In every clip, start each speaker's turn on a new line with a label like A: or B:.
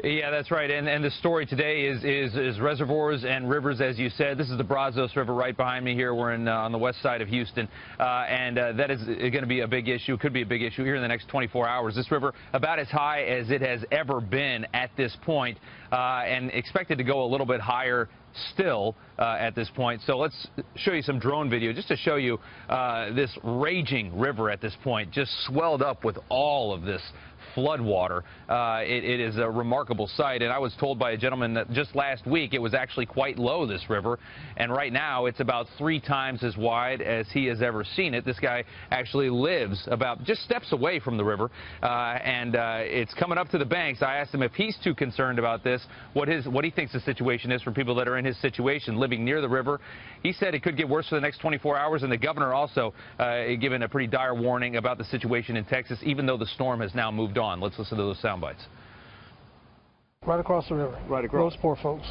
A: Yeah, that's right. And the story today is reservoirs and rivers, as you said. This is the Brazos River right behind me here. We're on the west side of Houston, and that is going to be a big issue. Could be a big issue here in the next 24 hours. This river about as high as it has ever been at this point, and expected to go a little bit higher still at this point. So let's show you some drone video just to show you this raging river at this point, just swelled up with all of this flood water. It is a remarkable sight, and I was told by a gentleman that just last week it was actually quite low, this river, and right now it's about 3 times as wide as he has ever seen it. This guy actually lives about just steps away from the river, and it's coming up to the banks. I asked him if he's too concerned about this, what he thinks the situation is for people that are in his situation living near the river. He said it could get worse for the next 24 hours, and the governor also given a pretty dire warning about the situation in Texas, even though the storm has now moved on. Let's listen to those sound bites.
B: Right across the river.
A: Right across.
B: Those poor folks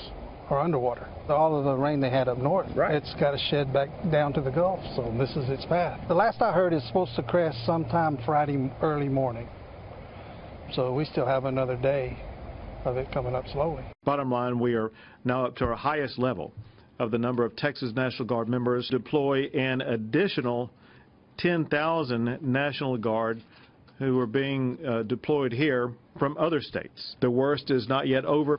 B: are underwater. All of the rain they had up north, It's got to shed back down to the Gulf, so this is its path. The last I heard, it's supposed to crest sometime Friday early morning. So we still have another day of it coming up slowly.
C: Bottom line, we are now up to our highest level of the number of Texas National Guard members. Deploy an additional 10,000 National Guard who are being deployed here from other states. The worst is not yet over.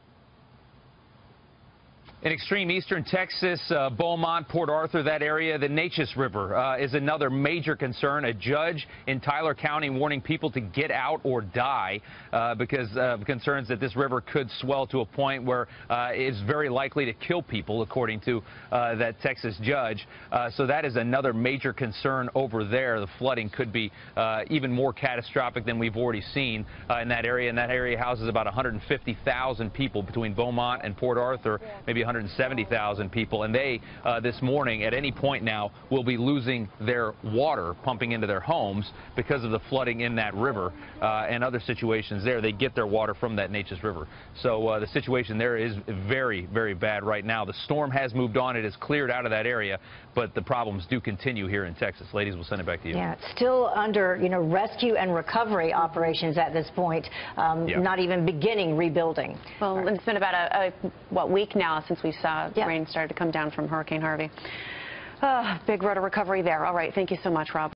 A: In extreme eastern Texas, Beaumont, Port Arthur, that area, the Neches River is another major concern. A judge in Tyler County warning people to get out or die because of concerns that this river could swell to a point where it's very likely to kill people, according to that Texas judge. So that is another major concern over there. The flooding could be even more catastrophic than we've already seen in that area. And that area houses about 150,000 people between Beaumont and Port Arthur, maybe 170,000 people, and they this morning at any point now will be losing their water pumping into their homes because of the flooding in that river and other situations there. They get their water from that Neches River. So the situation there is very, very bad right now. The storm has moved on. It has cleared out of that area, but the problems do continue here in Texas. Ladies, we'll send it back to you.
D: Yeah, it's still under, rescue and recovery operations at this point, not even beginning rebuilding.
E: Well, it's been about a week now since we saw rain started to come down from Hurricane Harvey. Big road of recovery there. All right, thank you so much, Rob.